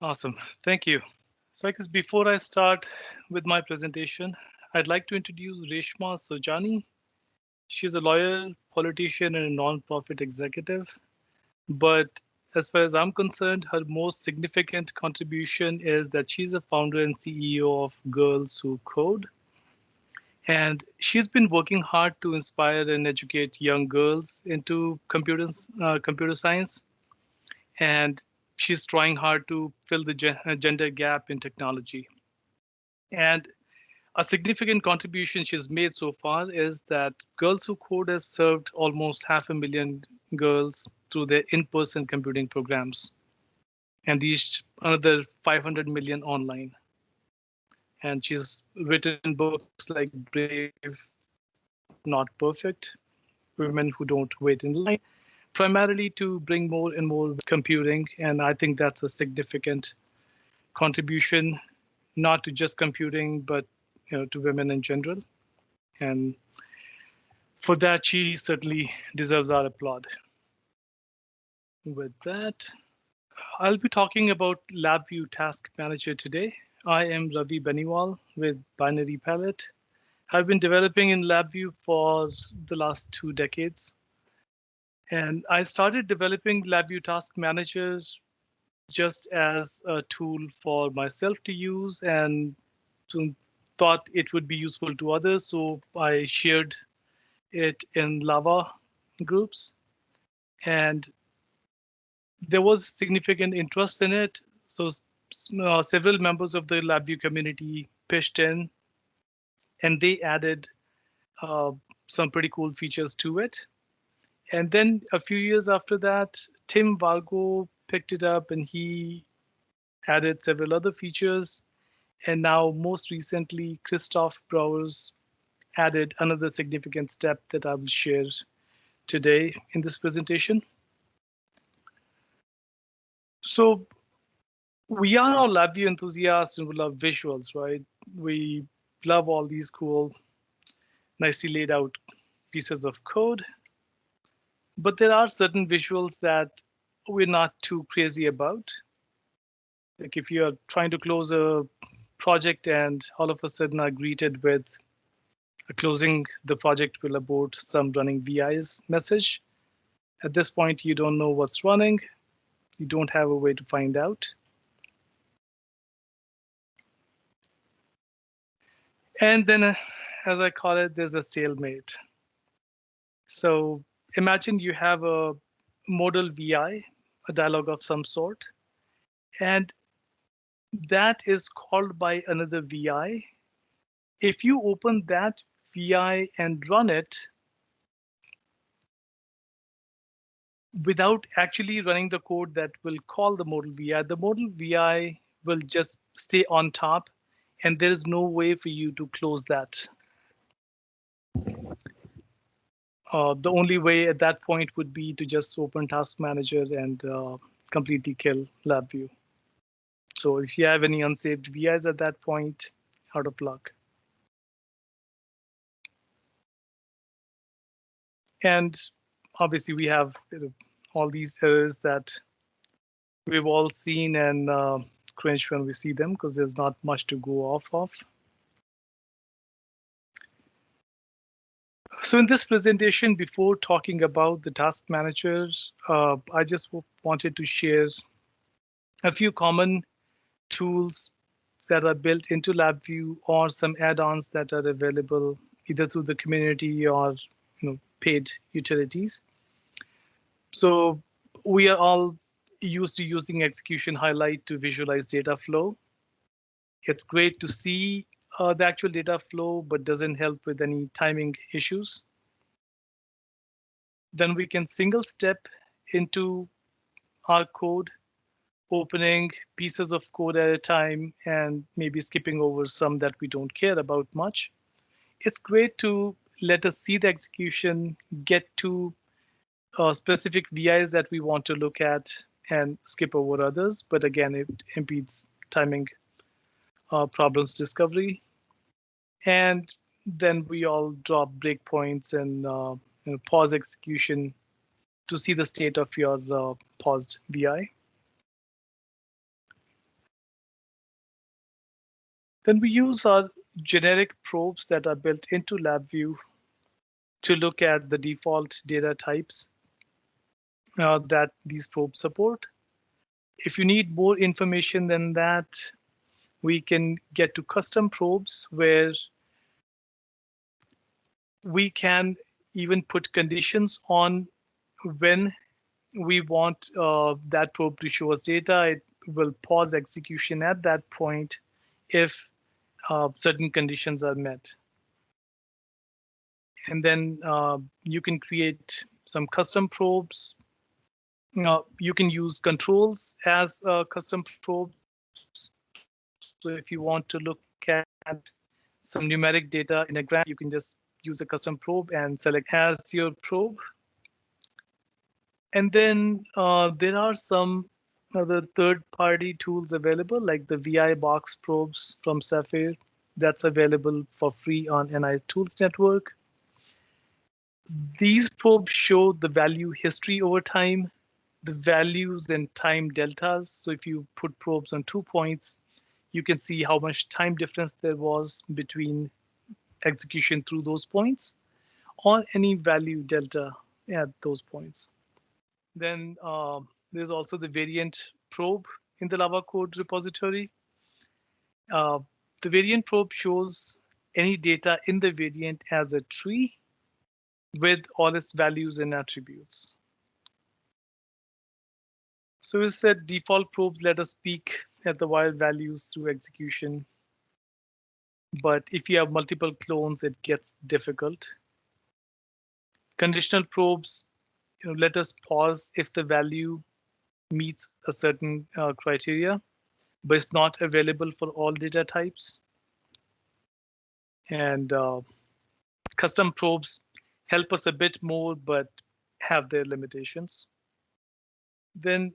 Awesome. Thank you. So I guess before I start with my presentation, I'd like to introduce Reshma Sojani. She's a lawyer, politician, and a nonprofit executive. But as far as I'm concerned, her most significant contribution is that she's a founder and CEO of Girls Who Code. And she's been working hard to inspire and educate young girls into computer science. And she's trying hard to fill the gender gap in technology. And a significant contribution she's made so far is that Girls Who Code has served almost 500,000 girls through their in-person computing programs and reached another 500 million online. And she's written books like Brave, Not Perfect, Women Who Don't Wait in Line, primarily to bring more and more computing. And I think that's a significant contribution, not to just computing, but to women in general. And for that, she certainly deserves our applaud. With that, I'll be talking about LabVIEW Task Manager today. I am Ravi Beniwal with Binary Palette. I've been developing in LabVIEW for the last 2 decades. And I started developing LabVIEW Task Manager just as a tool for myself to use and thought it would be useful to others. So I shared it in Lava groups. And there was significant interest in it. So several members of the LabVIEW community pitched in and they added uh, some pretty cool features to it. And then a few years after that, Tim Vargo picked it up and he added several other features. And now, most recently, Christoph Browers added another significant step that I will share today in this presentation. So we are all LabVIEW enthusiasts and we love visuals, right? We love all these cool, nicely laid out pieces of code. But there are certain visuals that we're not too crazy about. Like if you're trying to close a project and all of a sudden are greeted with closing the project will abort some running VIs message. At this point, you don't know what's running. You don't have a way to find out. And then, as I call it, there's a stalemate. So imagine you have a modal VI, a dialog of some sort, and that is called by another VI. If you open that VI and run it without actually running the code that will call the modal VI will just stay on top, and there is no way for you to close that. The only way at that point would be to just open Task Manager and completely kill LabVIEW. So if you have any unsaved VIs at that point, out of luck. And obviously we have all these errors that we've all seen and cringe when we see them because there's not much to go off of. So in this presentation, before talking about the task managers, I just wanted to share a few common tools that are built into LabVIEW or some add-ons that are available either through the community or paid utilities. So we are all used to using execution highlight to visualize data flow. It's great to see the actual data flow, but doesn't help with any timing issues. Then we can single step into our code, opening pieces of code at a time and maybe skipping over some that we don't care about much. It's great to let us see the execution, get to specific VIs that we want to look at and skip over others. But again, it impedes timing problems discovery. And then we all drop breakpoints and pause execution to see the state of your paused VI. Then we use our generic probes that are built into LabVIEW to look at the default data types that these probes support. If you need more information than that, we can get to custom probes where we can even put conditions on when we want that probe to show us data. It will pause execution at that point if certain conditions are met. And then you can create some custom probes. You can use controls as custom probes. So if you want to look at some numeric data in a graph, you can just use a custom probe and select as your probe. And then there are some other third-party tools available, like the VI box probes from Sapphire. That's available for free on NI Tools Network. These probes show the value history over time, the values and time deltas. So if you put probes on 2 points, you can see how much time difference there was between execution through those points or any value delta at those points. Then there's also the variant probe in the Lava code repository. Uh, the variant probe shows any data in the variant as a tree with all its values and attributes. So we said default probes let us peek at the wild values through execution. But if you have multiple clones, it gets difficult. Conditional probes let us pause if the value meets a certain criteria, but it's not available for all data types. And custom probes help us a bit more, but have their limitations. Then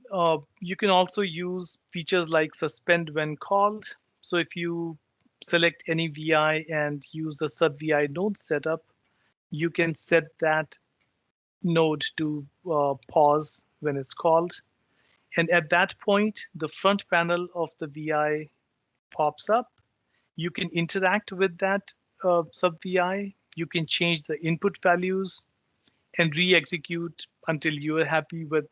you can also use features like suspend when called. So if you select any VI and use a sub VI node setup, you can set that node to pause when it's called. And at that point, the front panel of the VI pops up. You can interact with that sub VI. You can change the input values and re-execute until you are happy with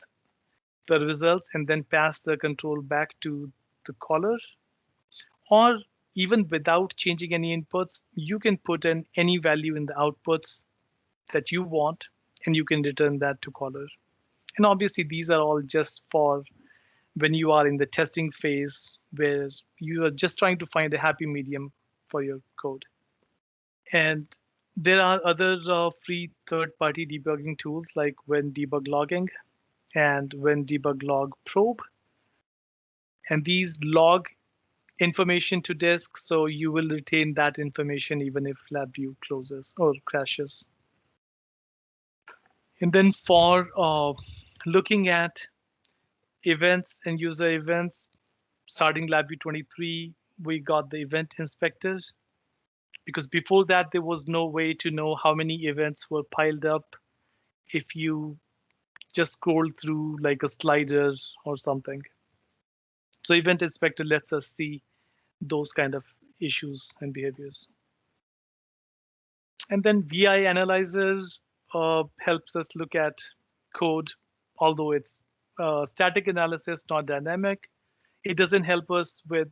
the results and then pass the control back to the caller. Or even without changing any inputs, you can put in any value in the outputs that you want, and you can return that to caller. And obviously, these are all just for when you are in the testing phase where you are just trying to find a happy medium for your code. And there are other free third-party debugging tools like when debug logging and when debug log probe. And these log information to disk, so you will retain that information even if LabVIEW closes or crashes. And then for looking at events and user events, starting LabVIEW 23, we got the event inspectors, because before that, there was no way to know how many events were piled up if you just scroll through like a slider or something. So event inspector lets us see those kind of issues and behaviors. And then VI analyzer helps us look at code, although it's static analysis, not dynamic. It doesn't help us with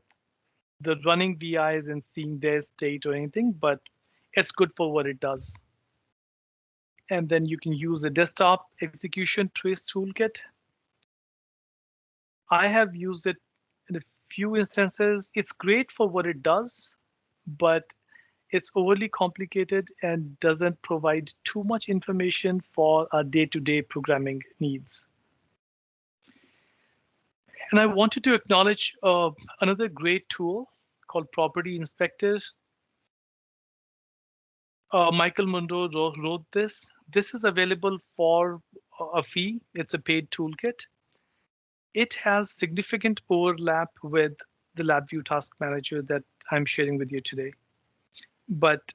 the running VIs and seeing their state or anything, but it's good for what it does. And then you can use a desktop execution trace toolkit. I have used it in a few instances. It's great for what it does, but it's overly complicated and doesn't provide too much information for our day-to-day programming needs. And I wanted to acknowledge another great tool called Property Inspector. Michael Monroe wrote this. This is available for a fee. It's a paid toolkit. It has significant overlap with the LabVIEW Task Manager that I'm sharing with you today. But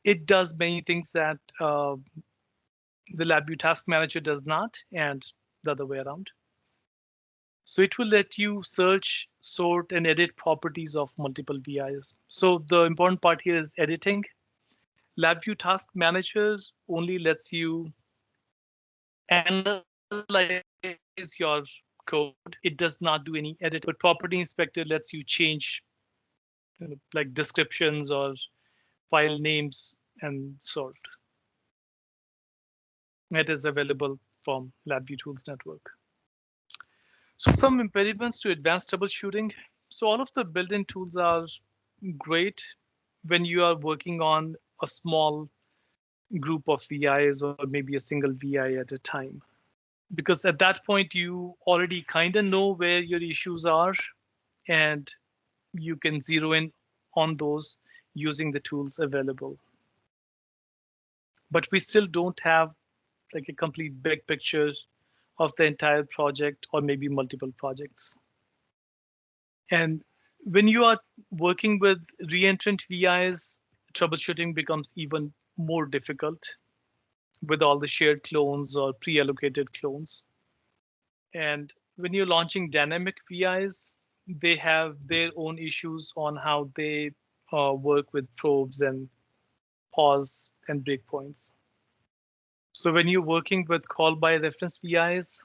it does many things that the LabVIEW Task Manager does not, and the other way around. So it will let you search, sort, and edit properties of multiple VIs. So the important part here is editing. LabVIEW Task Manager only lets you analyze your code. It does not do any editing, but Property Inspector lets you change like descriptions or file names and sort. It is available from LabVIEW Tools Network. So some impediments to advanced troubleshooting. So all of the built-in tools are great when you are working on a small group of VIs or maybe a single VI at a time. Because at that point, you already kind of know where your issues are and you can zero in on those using the tools available. But we still don't have like a complete big picture of the entire project or maybe multiple projects. And when you are working with reentrant VIs, troubleshooting becomes even more difficult with all the shared clones or pre-allocated clones. And when you're launching dynamic VIs, they have their own issues on how they work with probes and pause and breakpoints. So when you're working with call by reference VIs,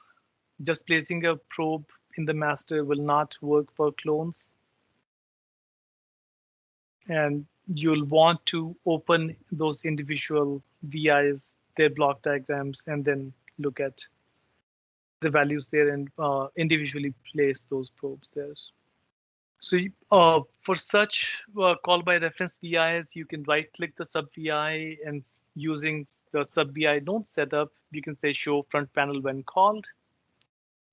just placing a probe in the master will not work for clones. And you'll want to open those individual VIs, their block diagrams, and then look at the values there and individually place those probes there. So for such call by reference VIs, you can right click the sub VI and using the sub VI node setup, you can say show front panel when called,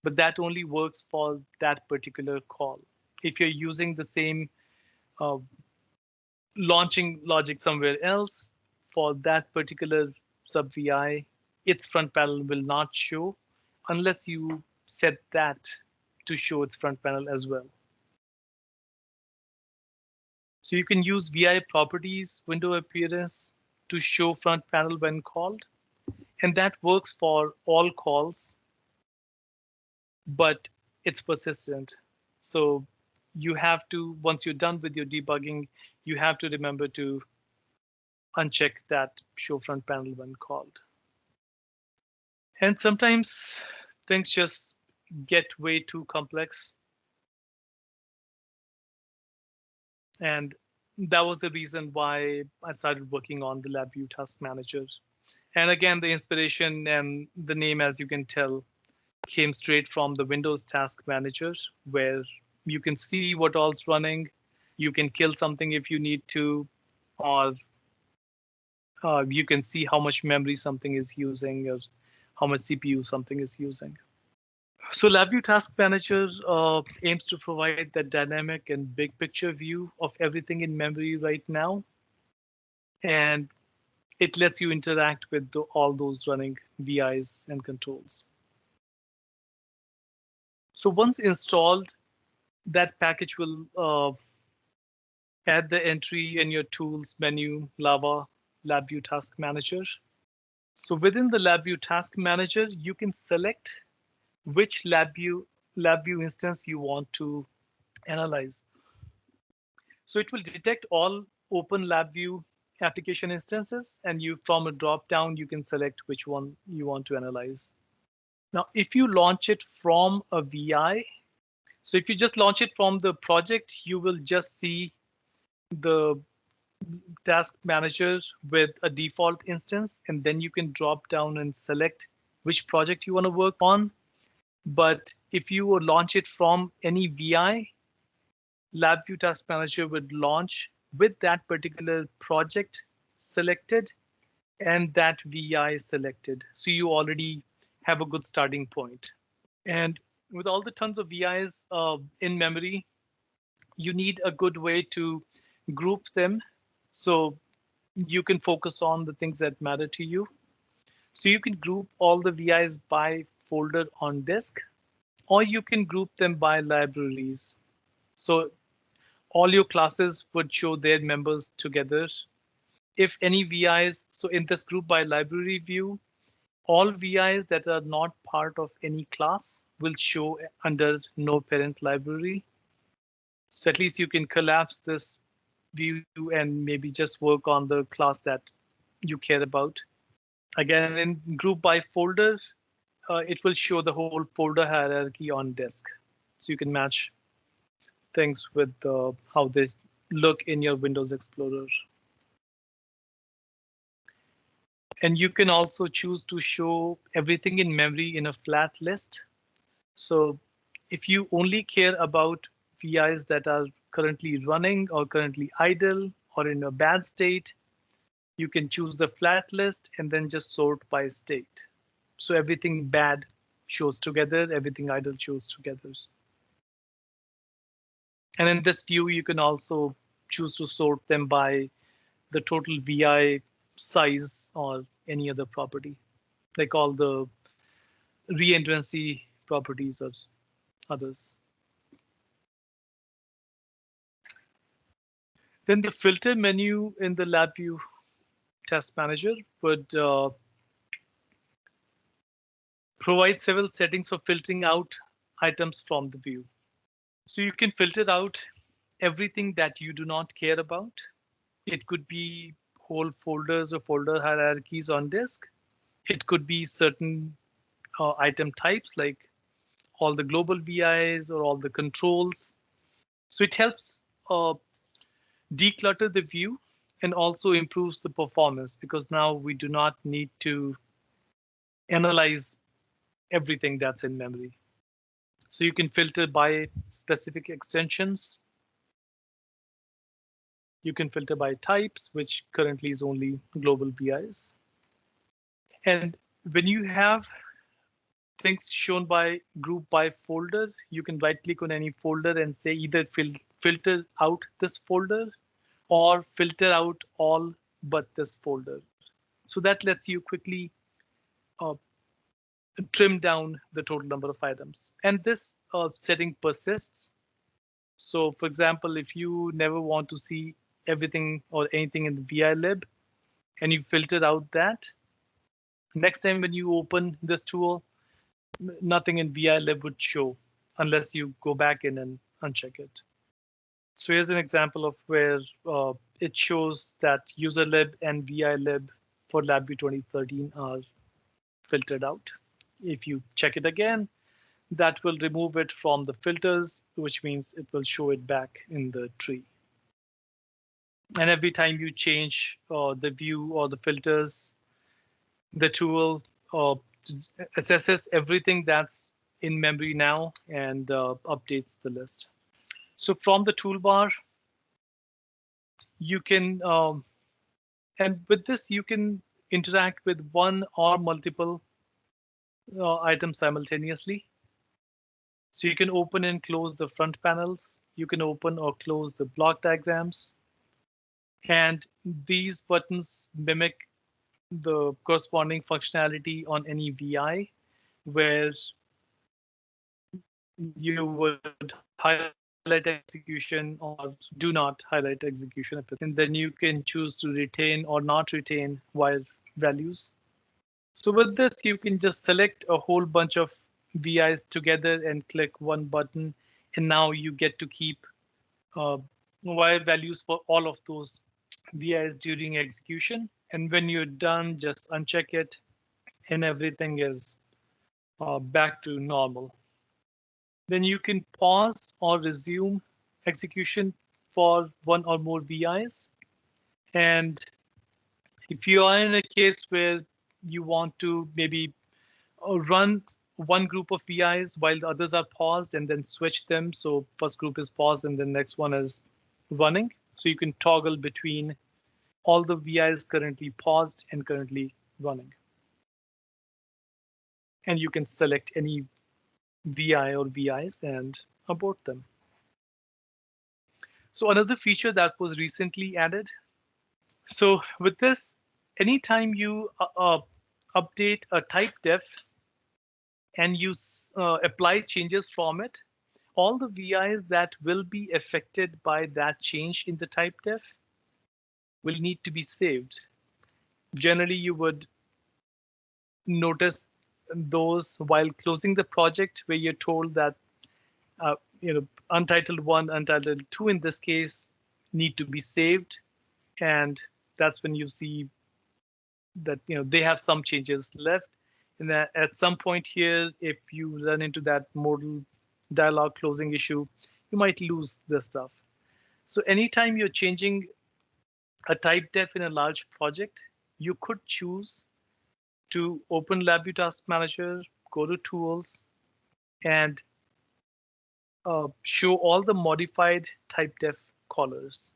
but that only works for that particular call. If you're using the same uh, launching logic somewhere else for that particular sub VI, its front panel will not show unless you set that to show its front panel as well. So you can use VI properties, window appearance to show front panel when called. And that works for all calls, but it's persistent. So you have to, once you're done with your debugging, you have to remember to uncheck that show front panel when called. And sometimes things just get way too complex. And that was the reason why I started working on the LabVIEW Task Manager. And again, the inspiration and the name, as you can tell, came straight from the Windows Task Manager, where you can see what all's running. You can kill something if you need to, or you can see how much memory something is using or how much CPU something is using. So LabVIEW Task Manager aims to provide that dynamic and big picture view of everything in memory right now. And it lets you interact with all those running VIs and controls. So once installed, that package will add the entry in your tools menu, Lava LabVIEW Task Manager. So within the LabVIEW Task Manager, you can select which LabVIEW instance you want to analyze. So it will detect all open LabVIEW application instances, and you from a drop down, you can select which one you want to analyze. Now, if you launch it from a VI, so if you just launch it from the project, you will just see the task manager with a default instance, and then you can drop down and select which project you want to work on. But if you launch it from any VI, LabVIEW Task Manager would launch with that particular project selected and that VI selected. So you already have a good starting point. And with all the tons of VIs in memory, you need a good way to group them so you can focus on the things that matter to you. So you can group all the VIs by folder on disk, or you can group them by libraries. So all your classes would show their members together. If any VIs, so in this group by library view, all VIs that are not part of any class will show under no parent library. So at least you can collapse this view and maybe just work on the class that you care about. Again, in group by folder, it will show the whole folder hierarchy on disk. So you can match things with how they look in your Windows Explorer. And you can also choose to show everything in memory in a flat list. So if you only care about VIs that are currently running or currently idle or in a bad state, you can choose the flat list and then just sort by state. So everything bad shows together, everything idle shows together. And in this view, you can also choose to sort them by the total VI size or any other property, like all the reentrancy properties or others. Then the filter menu in the LabVIEW Task Manager would provide several settings for filtering out items from the view. So you can filter out everything that you do not care about. It could be whole folders or folder hierarchies on disk. It could be certain item types like all the global VIs or all the controls. So it helps declutter the view and also improves the performance because now we do not need to analyze everything that's in memory. So you can filter by specific extensions. You can filter by types, which currently is only global VIs. And when you have things shown by group by folder, you can right click on any folder and say either filter out this folder or filter out all but this folder. So that lets you quickly uh, trim down the total number of items. And this setting persists. So for example, if you never want to see everything or anything in the VI lib and you filter out that, next time when you open this tool, nothing in VI lib would show unless you go back in and uncheck it. So here's an example of where it shows that user lib and VI lib for LabVIEW 2013 are filtered out. If you check it again, that will remove it from the filters, which means it will show it back in the tree. And every time you change the view or the filters, the tool assesses everything that's in memory now and updates the list. So from the toolbar, you can, and with this, you can interact with one or multiple items simultaneously. So you can open and close the front panels. You can open or close the block diagrams. And these buttons mimic the corresponding functionality on any VI, where you would highlight execution or do not highlight execution. And then you can choose to retain or not retain wire values. So with this, you can just select a whole bunch of VIs together and click one button. And now you get to keep wire values for all of those VIs during execution. And when you're done, just uncheck it and everything is back to normal. Then you can pause or resume execution for one or more VIs. And if you are in a case where you want to maybe run one group of VIs while the others are paused and then switch them. So first group is paused and the next one is running. So you can toggle between all the VIs currently paused and currently running. And you can select any VI or VIs and abort them. So another feature that was recently added. So with this, anytime you update a Typedef and you apply changes from it, all the VIs that will be affected by that change in the Typedef will need to be saved. Generally, you would notice those while closing the project where you're told that Untitled 1, Untitled 2 in this case need to be saved, and that's when you see that they have some changes left. And that at some point here, if you run into that modal dialog closing issue, you might lose this stuff. So anytime you're changing a type def in a large project, you could choose to open LabVIEW Task Manager, go to Tools, and show all the modified typedef callers.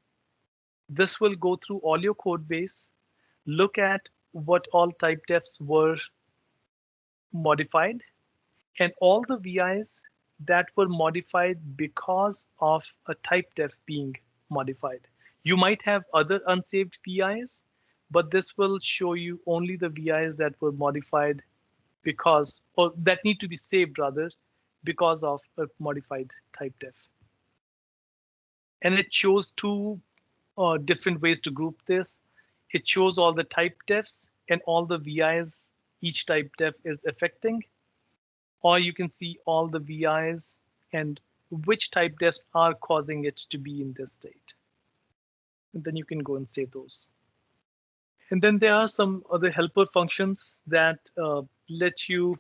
This will go through all your code base, look at what all typedefs were modified, and all the VIs that were modified because of a typedef being modified. You might have other unsaved VIs, but this will show you only the VIs that were modified because, or that need to be saved rather, because of a modified typedef. And it shows two different ways to group this. It shows all the typedefs and all the VIs each typedef is affecting, or you can see all the VIs and which typedefs are causing it to be in this state. And then you can go and save those. And then there are some other helper functions that let you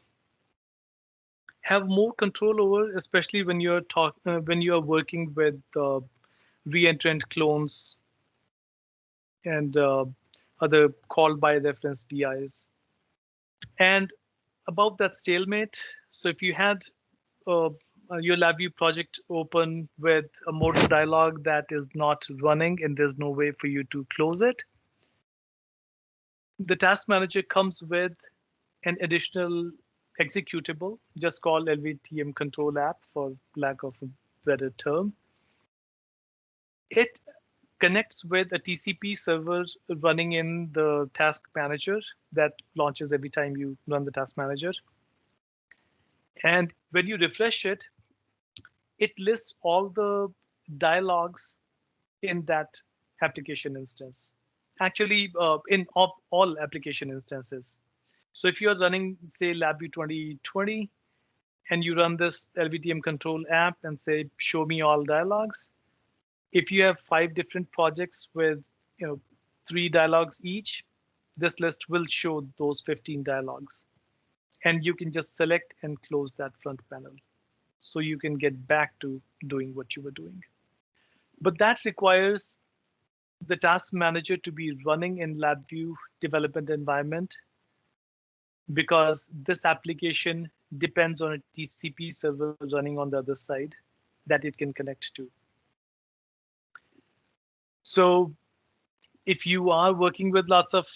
have more control over, especially when you're working with reentrant clones and other call by reference VIs. And about that stalemate, so if you had your LabVIEW project open with a modal dialog that is not running and there's no way for you to close it, the task manager comes with an additional executable, just called LVTM Control App for lack of a better term. It connects with a TCP server running in the task manager that launches every time you run the task manager. And when you refresh it, it lists all the dialogues in that application instance. Actually, in all application instances. So if you're running, say, LabVIEW 2020, and you run this LVTM control app and say, show me all dialogues, if you have 5 different projects with 3 dialogues each, this list will show those 15 dialogues. And you can just select and close that front panel. So you can get back to doing what you were doing. But that requires the task manager to be running in LabVIEW development environment, because this application depends on a TCP server running on the other side that it can connect to. So if you are working with lots of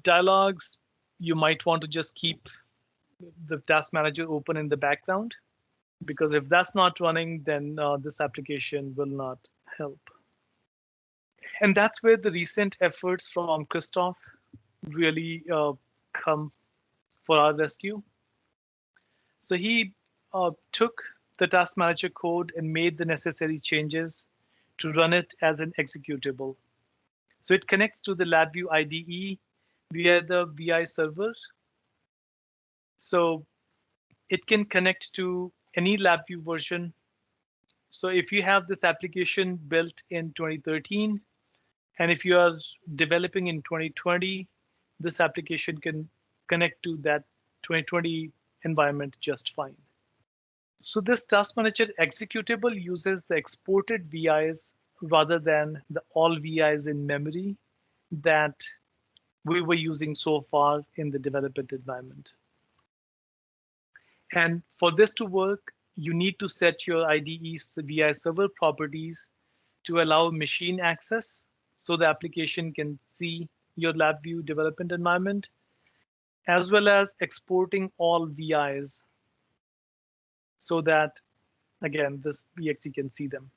dialogues, you might want to just keep the task manager open in the background, because if that's not running, then this application will not help. And that's where the recent efforts from Christoph really come for our rescue. So he took the task manager code and made the necessary changes to run it as an executable. So it connects to the LabVIEW IDE via the VI server. So it can connect to any LabVIEW version. So if you have this application built in 2013, and if you are developing in 2020, this application can connect to that 2020 environment just fine. So this task manager executable uses the exported VIs rather than the all VIs in memory that we were using so far in the development environment. And for this to work, you need to set your IDE's VI server properties to allow machine access, so the application can see your LabVIEW development environment, as well as exporting all VIs so that, again, this exe can see them.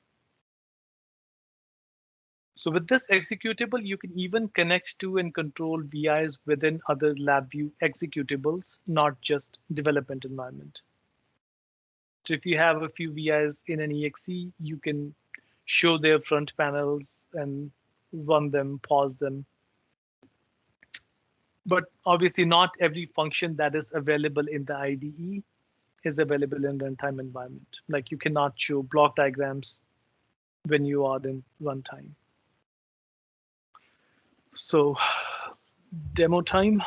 So with this executable, you can even connect to and control VIs within other LabVIEW executables, not just development environment. So if you have a few VIs in an exe, you can show their front panels and run them, pause them. But obviously not every function that is available in the IDE is available in runtime environment. Like you cannot show block diagrams when you are in runtime. So demo time.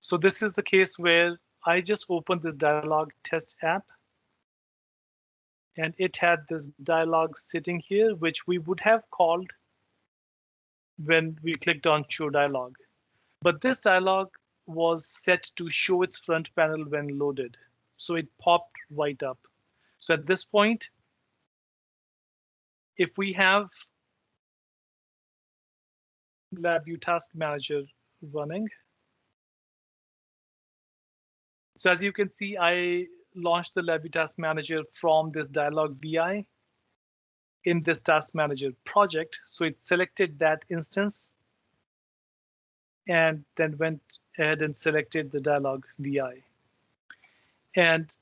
So this is the case where I just opened this dialog test app, and it had this dialog sitting here, which we would have called when we clicked on show dialog. But this dialog was set to show its front panel when loaded. So it popped right up. So at this point, if we have LabVIEW Task Manager running, so as you can see, I launched the LabVIEW Task Manager from this dialog VI in this Task Manager project. So it selected that instance and then went ahead and selected the dialog VI. And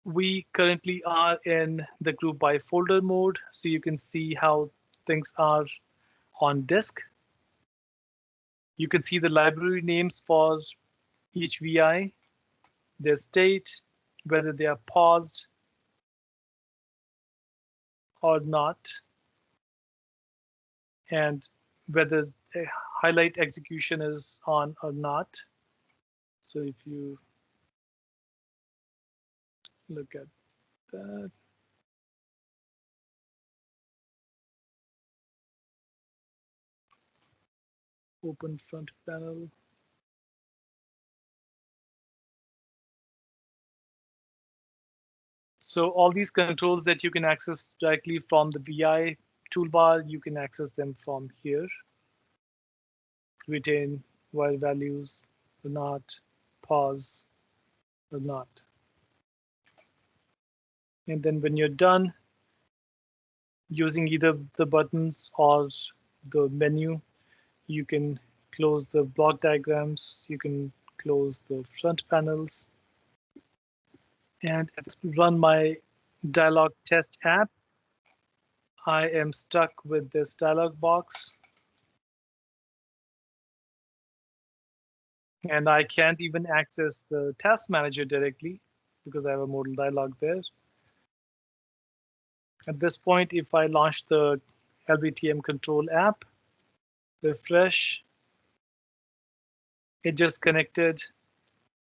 we currently are in the group by folder mode, so you can see how things are on disk. You can see the library names for each VI, their state, whether they are paused or not, and whether a highlight execution is on or not. So if you look at that, open front panel. So all these controls that you can access directly from the VI toolbar, you can access them from here. Retain while values or not, pause or not. And then when you're done using either the buttons or the menu, you can close the block diagrams, you can close the front panels. And let's run my dialog test app. I am stuck with this dialog box. And I can't even access the task manager directly because I have a modal dialog there. At this point, if I launch the LVTM Control App, refresh, it just connected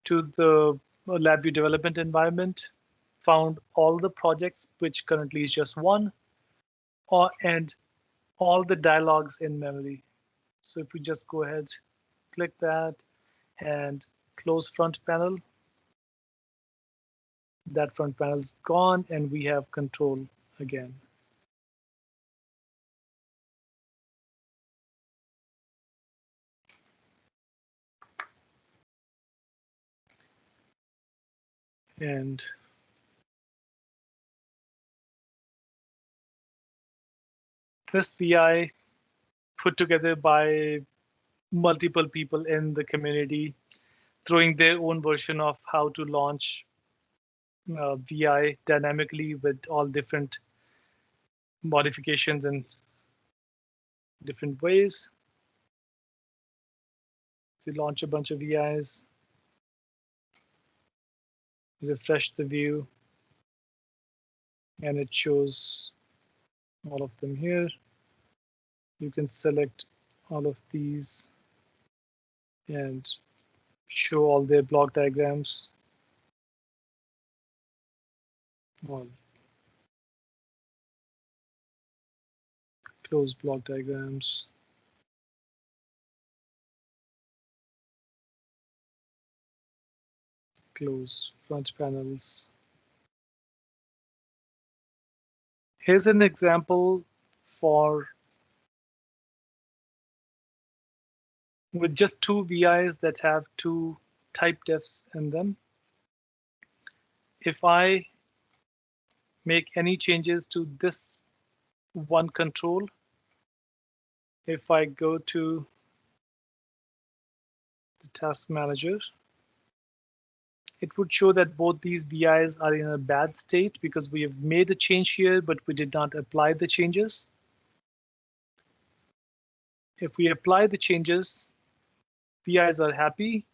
to the LabVIEW development environment, found all the projects, which currently is just one, and all the dialogues in memory. So if we just go ahead, click that, and close front panel, that front panel is gone, and we have control again. And this VI put together by multiple people in the community, throwing their own version of how to launch VI dynamically with all different modifications and different ways. So launch a bunch of VIs, refresh the view, and it shows all of them here. You can select all of these and show all their block diagrams. Well, close block diagrams. Close front panels. Here's an example for with just two VIs that have two Typedefs in them. If I make any changes to this one control, if I go to the task manager, it would show that both these VIs are in a bad state because we have made a change here, but we did not apply the changes. If we apply the changes, VIs are happy,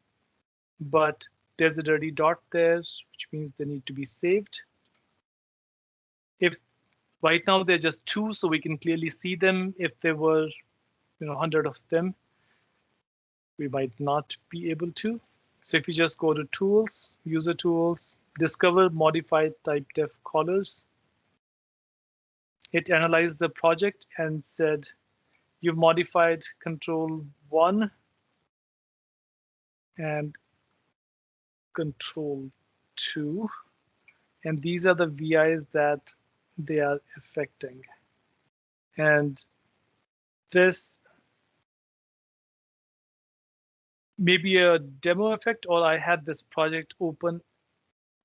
but there's a dirty dot there, which means they need to be saved. If right now they're just 2, so we can clearly see them. If there were 100 of them, we might not be able to. So if you just go to Tools, User Tools, Discover Modified Typedef Callers, it analyzed the project and said, you've modified control 1 and control 2, and these are the VIs that they are affecting. And this may be a demo effect, or I had this project open.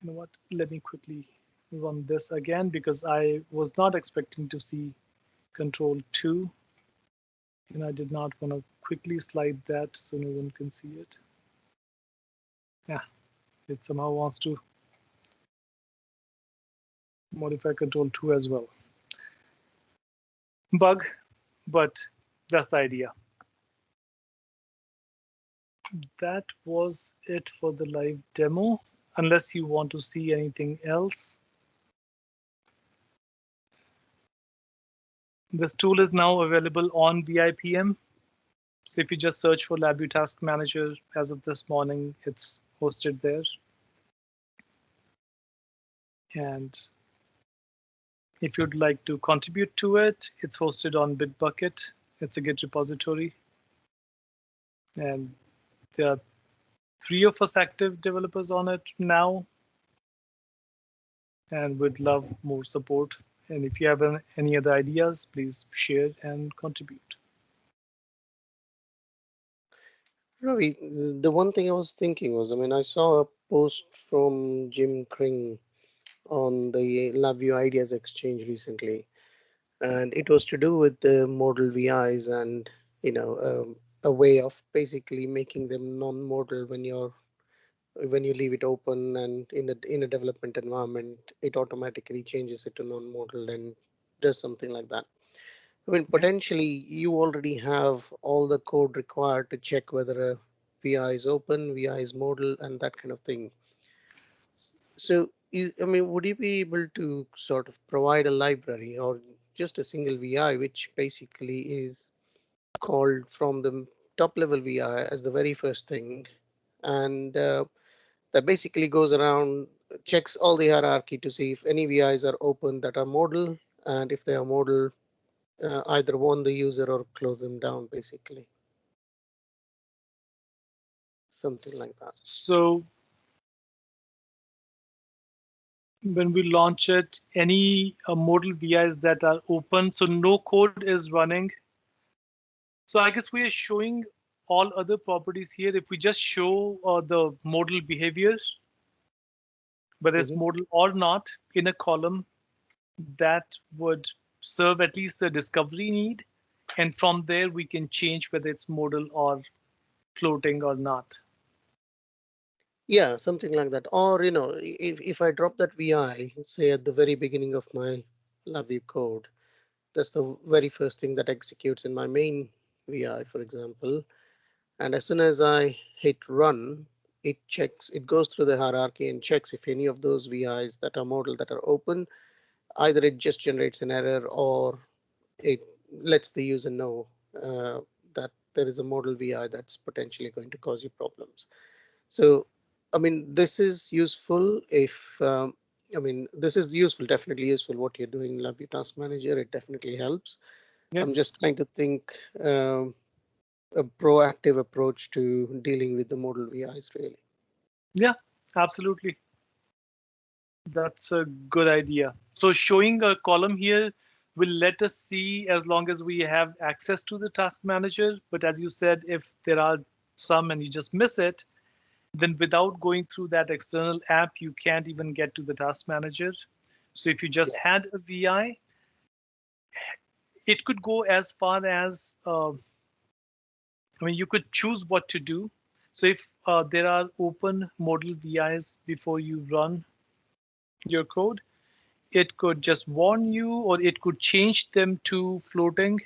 You know what? Let me quickly run this again because I was not expecting to see control 2, and I did not want to quickly slide that so no one can see it. Yeah, it somehow wants to modify control 2 as well. Bug, but that's the idea. That was it for the live demo, unless you want to see anything else. This tool is now available on VIPM. So if you just search for LabVIEW Task Manager as of this morning, it's hosted there. And if you'd like to contribute to it, it's hosted on Bitbucket. It's a Git repository. And there are 3 of us active developers on it now. And we'd love more support. And if you have any other ideas, please share and contribute. Ravi, the one thing I was thinking was, I mean, I saw a post from Jim Kring on the LabVIEW Ideas Exchange recently, and it was to do with the modal VIs and a way of basically making them non-modal when you leave it open, and in a development environment, it automatically changes it to non-modal and does something like that. I mean, Yeah. potentially you already have all the code required to check whether a VI is open, VI is modal, and that kind of thing. So, I mean, would you be able to sort of provide a library or just a single VI, which basically is called from the top level VI as the very first thing, and that basically goes around, checks all the hierarchy to see if any VIs are open that are modal, and if they are modal, either warn the user or close them down, basically. Something like that. So when we launch it, any modal VIs that are open, so no code is running. So I guess we are showing all other properties here. If we just show the modal behavior, whether it's Hmm. modal or not, in a column, that would serve at least the discovery need. And from there, we can change whether it's modal or floating or not. Yeah, something like that. Or, if I drop that VI, say at the very beginning of my LabVIEW code, that's the very first thing that executes in my main VI, for example. And as soon as I hit run, it goes through the hierarchy and checks if any of those VIs that are modal that are open, either it just generates an error or it lets the user know that there is a modal VI that's potentially going to cause you problems. So, I mean, this is useful if, this is useful, definitely useful what you're doing in LabVIEW Task Manager. It definitely helps. Yeah, I'm just trying to think a proactive approach to dealing with the modal VIs, really. yeah, absolutely. That's a good idea. So showing a column here will let us see as long as we have access to the task manager. But as you said, if there are some and you just miss it, then without going through that external app, you can't even get to the task manager. So if you just Yeah. had a VI, it could go as far as, I mean, you could choose what to do. So if there are open modal VIs before you run your code, it could just warn you, or it could change them to floating,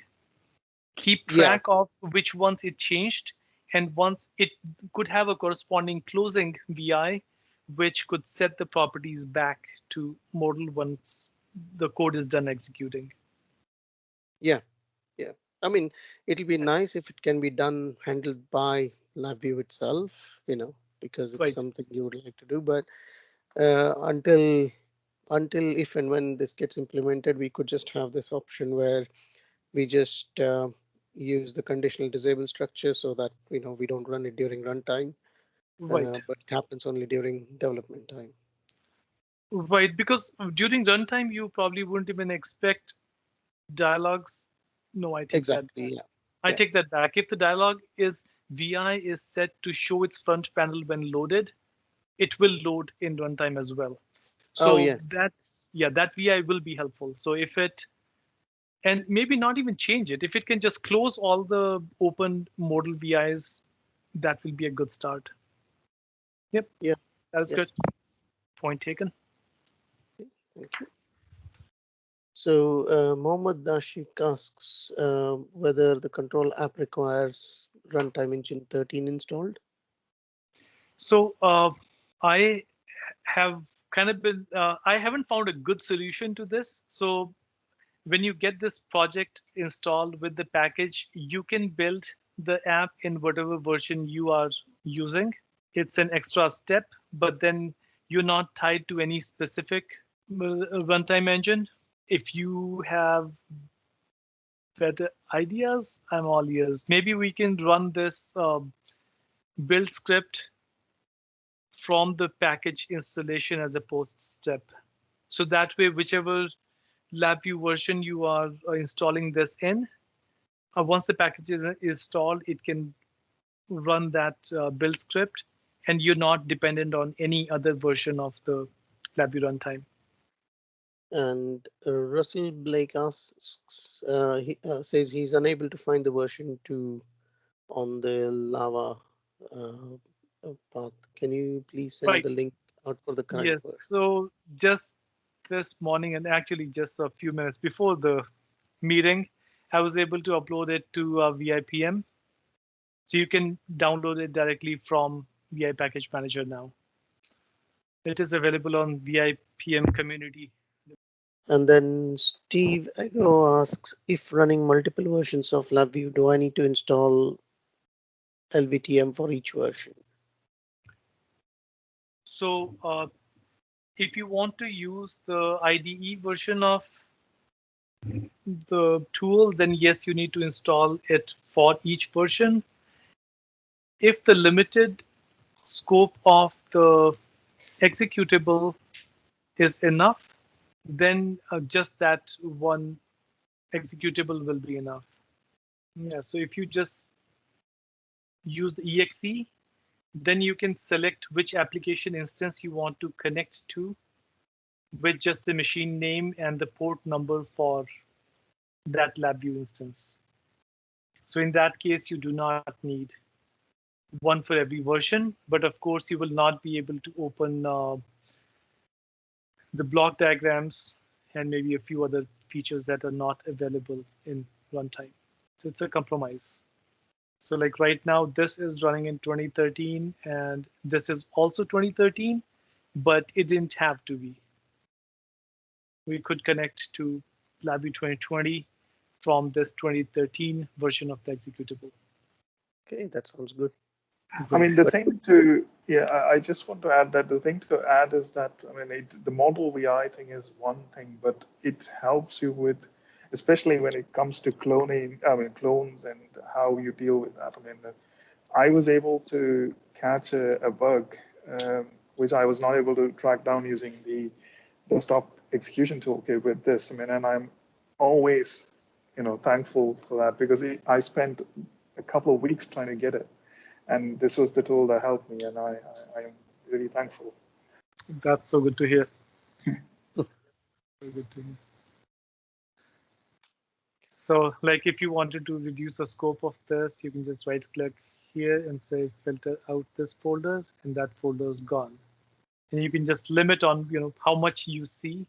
keep Yeah. track of which ones it changed, And once it could have a corresponding closing VI, which could set the properties back to model once the code is done executing. Yeah, yeah. I mean, it'll be nice if it can be done, handled by LabVIEW itself, because it's Right, something you would like to do. But until if and when this gets implemented, we could just have this option where we just use the conditional disable structure so that we don't run it during runtime, right, but it happens only during development time. right. Because during runtime, you probably wouldn't even expect dialogues. No, I take that Exactly. back. Yeah. I Yeah. take that back. If the dialog is VI is set to show its front panel when loaded, it will load in runtime as well. Oh So yes. that, yeah, that VI will be helpful. So if it, and maybe not even change it, if it can just close all the open modal VIs, that will be a good start. Yep, Yeah. that is Yeah. good. Point taken. Thank you. So Mohammed Dashik asks whether the control app requires runtime engine 13 installed. So I have kind of been, I haven't found a good solution to this. So when you get this project installed with the package, you can build the app in whatever version you are using. It's an extra step, but then you're not tied to any specific runtime engine. If you have better ideas, I'm all ears. Maybe we can run this build script from the package installation as a post step. So that way, whichever LabVIEW version you are installing this in, once the package is installed, it can run that build script, and you're not dependent on any other version of the LabVIEW runtime. And Russell Blake asks, says he's unable to find the version 2 on the Lava path. Can you please send Right. the link out for the current Yes. version? So just this morning, and actually just a few minutes before the meeting, I was able to upload it to VIPM. So you can download it directly from VI Package Manager now. It is available on VIPM community. And then Steve Ego asks, if running multiple versions of LabVIEW, do I need to install LVTM for each version? So if you want to use the IDE version of the tool, then yes, you need to install it for each version. If the limited scope of the executable is enough, then just that one executable will be enough. Yeah, so if you just use the exe, then you can select which application instance you want to connect to with just the machine name and the port number for that LabVIEW instance. So in that case, you do not need one for every version, but of course you will not be able to open the block diagrams and maybe a few other features that are not available in runtime. So it's a compromise. So like right now, this is running in 2013 and this is also 2013, but it didn't have to be. We could connect to LabVIEW 2020 from this 2013 version of the executable. Okay, that sounds good. I Right. mean, the But thing to, yeah, I just want to add that the thing to add is that, I mean, the model VI thing is one thing, but it helps you with, especially when it comes to cloning, I mean, clones and how you deal with that. I mean, I was able to catch a bug, which I was not able to track down using the desktop execution toolkit with this. I mean, and I'm always, thankful for that because I spent a couple of weeks trying to get it. And this was the tool that helped me, and I am really thankful. That's so good to hear. So good to hear. So like if you wanted to reduce the scope of this, you can just right click here and say filter out this folder and that folder is gone. And you can just limit on how much you see.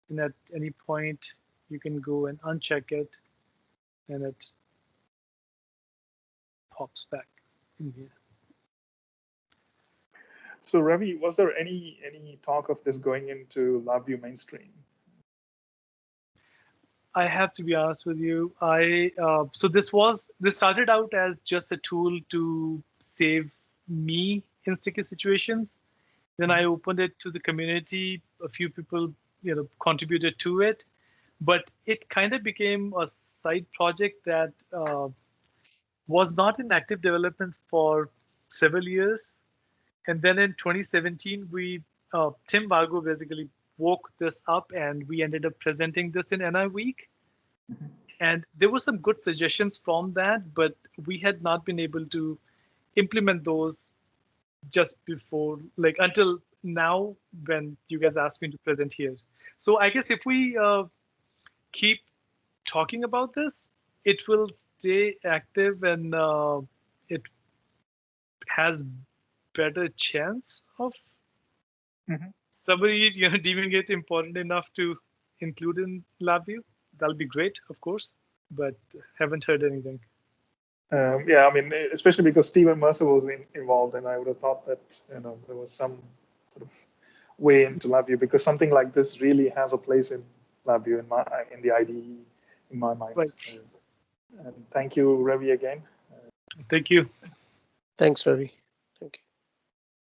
And at any point you can go and uncheck it and it pops back. Mhm. So Ravi, was there any talk of this going into LabVIEW mainstream? I have to be honest with you. So this started out as just a tool to save me in sticky situations. Then I opened it to the community. A few people, contributed to it, but it kind of became a side project that was not in active development for several years. And then in 2017, Tim Vargo basically woke this up, and we ended up presenting this in NIWeek. And there were some good suggestions from that, but we had not been able to implement those just before, like until now, when you guys asked me to present here. So I guess if we keep talking about this, it will stay active, and it has better chance of Mhm. somebody deeming it important enough to include in LabVIEW. That'll be great, of course, but haven't heard anything. Yeah, I mean, especially because Stephen Mercer was involved, and I would have thought that there was some sort of way into LabVIEW, because something like this really has a place in LabVIEW in the IDE in my mind. Right. And thank you, Ravi, again. Thank you. Thanks, Ravi.